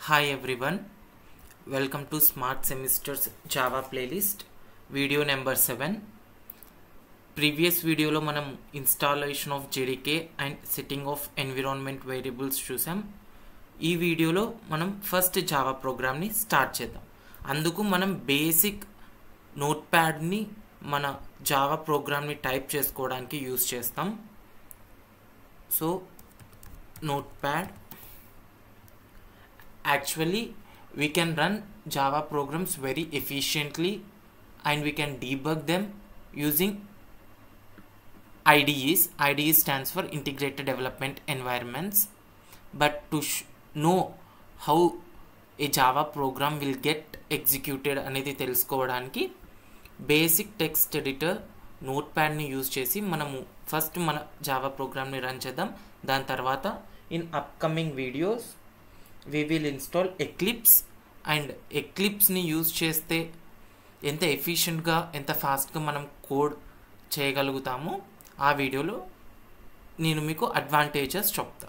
Hi everyone, welcome to Smart Semesters Java playlist video number 7. Previous video lo manam installation of JDK and setting of environment variables chusam. ఈ వీడియోలో మనం first Java ప్రోగ్రామ్ని start చేద్దాం. అందుకు మనం basic note ప్యాడ్ని మన Java ప్రోగ్రామ్ని type చేసుకోవడానికి యూజ్ చేస్తాం. So note pad, actually we can run Java programs very efficiently and we can debug them using IDEs. IDE stands for Integrated Development Environments. But to know how a Java program will get executed అనేది తెలుసుకోవడానికి basic text editor నోట్ ప్యాడ్ని use చేసి మనము first మన Java ప్రోగ్రామ్ని run చేద్దాం. దాని తర్వాత in upcoming videos we will install Eclipse, and Eclipseని యూజ్ చేస్తే ఎంత ఎఫిషియెంట్గా ఎంత ఫాస్ట్గా మనం కోడ్ చేయగలుగుతామో ఆ వీడియోలో నేను మీకు అడ్వాంటేజెస్ చెప్తా.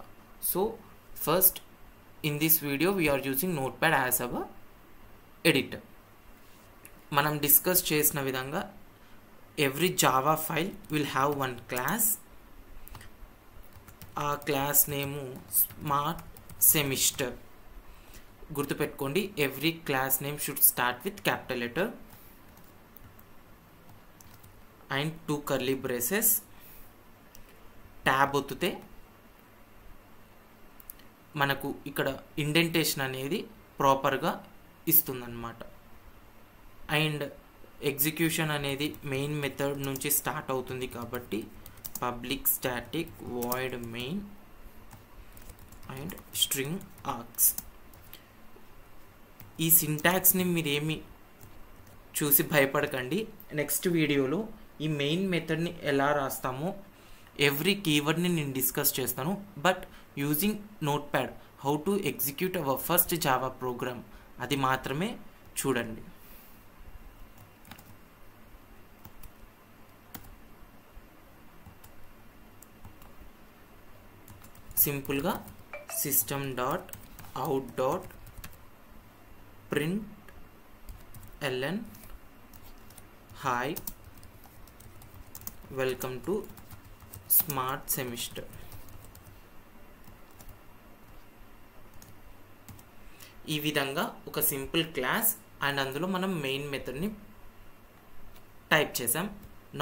So first in this video we are using note pad as our editor. మనం డిస్కస్ చేసిన విధంగా every Java file will have one class. ఆ క్లాస్ నేము స్మార్ట్ సెమిస్టర్. గుర్తుపెట్టుకోండి, every class name should start with capital letter and 2 curly braces. Tab ఒత్తితే మనకు ఇక్కడ indentation అనేది ప్రాపర్గా ఇస్తుందన్నమాట. అండ్ ఎగ్జిక్యూషన్ అనేది మెయిన్ మెథడ్ నుంచి స్టార్ట్ అవుతుంది కాబట్టి public static void main and string args. ఈ సింటాక్స్ని మీరేమి చూసి భయపడకండి. నెక్స్ట్ వీడియోలో ఈ మెయిన్ మెథడ్ని ఎలా రాస్తామో ఎవ్రీ కీవర్డ్ని నేను డిస్కస్ చేస్తాను. But using note pad how to execute our first Java program అది మాత్రమే చూడండి. సింపుల్గా system.out.println hi welcome to smart semester. ఈ విధంగా ఒక సింపుల్ క్లాస్ అండ్ అందులో మనం మెయిన్ మెథడ్ని టైప్ చేసాం.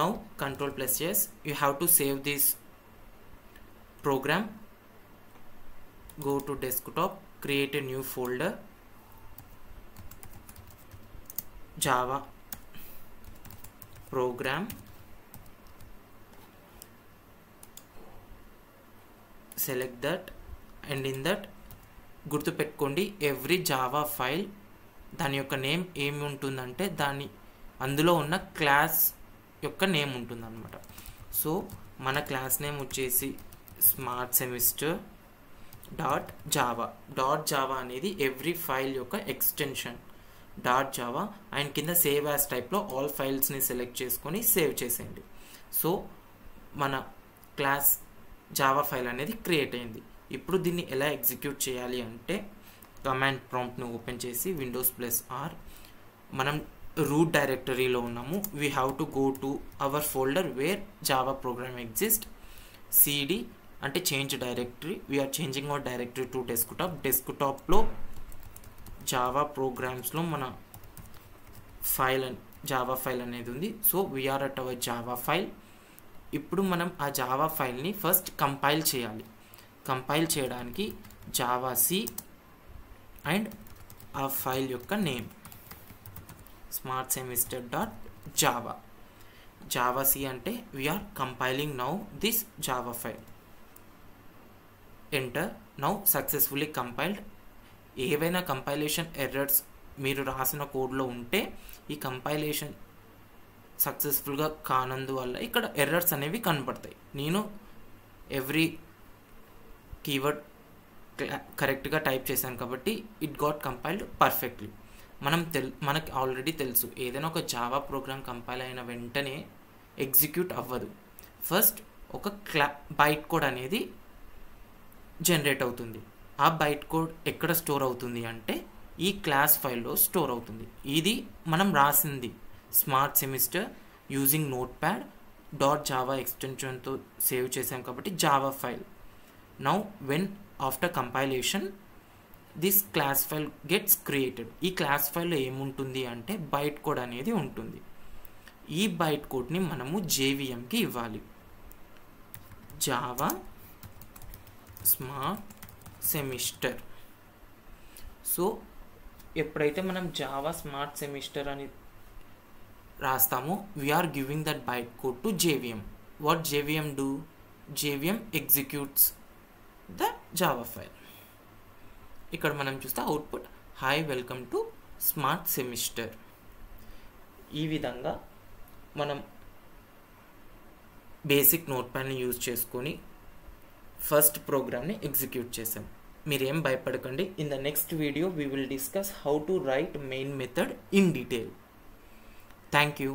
Now Ctrl+S, you have to save this program. Go to desktop, create a new folder, Java program, select that, and in that గుర్తుపెట్టుకోండి every Java file దాని యొక్క name ఏమి ఉంటుందంటే దాని అందులో ఉన్న క్లాస్ యొక్క నేమ్ ఉంటుందన్నమాట. సో మన క్లాస్ నేమ్ వచ్చేసి స్మార్ట్ సెమిస్టర్ డాట్ జావా అనేది ఎవ్రీ ఫైల్ యొక్క ఎక్స్టెన్షన్ .java అండ్ కింద సేవ్ యాజ్ టైప్లో ఆల్ ఫైల్స్ని సెలెక్ట్ చేసుకొని సేవ్ చేసేయండి. సో మన క్లాస్ జావా ఫైల్ అనేది క్రియేట్ అయింది. ఇప్పుడు దీన్ని ఎలా ఎగ్జిక్యూట్ చేయాలి అంటే కమాండ్ ప్రాంప్ట్ని ఓపెన్ చేసి Windows+R, మనం రూట్ డైరెక్టరీలో ఉన్నాము. We have to go to our folder where Java program exist. cd అంటే change directory. We are changing our directory to డెస్క్టాప్లో జావా ప్రోగ్రామ్స్లో మన జావా ఫైల్ అనేది ఉంది. So we are at our Java file. ఇప్పుడు మనం ఆ జావా ఫైల్ని ఫస్ట్ కంపైల్ చేయాలి. కంపైల్ చేయడానికి జావాc అండ్ ఆ ఫైల్ యొక్క నేమ్ స్మార్ట్ సెమిస్టర్ .java. జావాc అంటే we're compiling now this Java file. Enter. Now successfully compiled. ఏవైనా కంపైలేషన్ ఎర్రర్స్ మీరు రాసిన కోడ్లో ఉంటే ఈ కంపైలేషన్ సక్సెస్ఫుల్గా కానందువల్ల ఇక్కడ ఎర్రర్స్ అనేవి కనపడతాయి. నేను ఎవ్రీ కీవర్డ్ కరెక్ట్గా టైప్ చేశాను కాబట్టి ఇట్ గాట్ కంపైల్డ్ పర్ఫెక్ట్లీ. మనకి ఆల్రెడీ తెలుసు ఏదైనా ఒక జావా ప్రోగ్రామ్ కంపైల్ అయిన వెంటనే ఎగ్జిక్యూట్ అవ్వదు. ఫస్ట్ ఒక బైట్ కోడ్ అనేది జనరేట్ అవుతుంది. ఆ బైట్ కోడ్ ఎక్కడ స్టోర్ అవుతుంది అంటే ఈ క్లాస్ ఫైల్లో స్టోర్ అవుతుంది. ఇది మనం రాసింది smart semester using note pad .java ఎక్స్టెన్షన్తో సేవ్ చేసాం కాబట్టి Java file. Now when after compilation this class file gets created. ఈ క్లాస్ ఫైల్లో ఏముంటుంది అంటే బైట్ కోడ్ అనేది ఉంటుంది. ఈ బైట్ కోడ్ని మనము JVMకి ఇవ్వాలి. Java smart semester. సో ఎప్పుడైతే మనం జావా స్మార్ట్ సెమిస్టర్ అని రాస్తామో we're giving that byte code to JVM. What JVM do? JVM executes the Java file. ఇక్కడ మనం చూస్తే output hi welcome to smart semester. ఈ విధంగా మనం బేసిక్ నోట్ ప్యాడ్ని యూజ్ చేసుకొని ఫస్ట్ ప్రోగ్రామ్ని ఎగ్జిక్యూట్ చేసాం. మీరేం భయపడకండి. In the next video we will discuss how to write main method in detail. Thank you.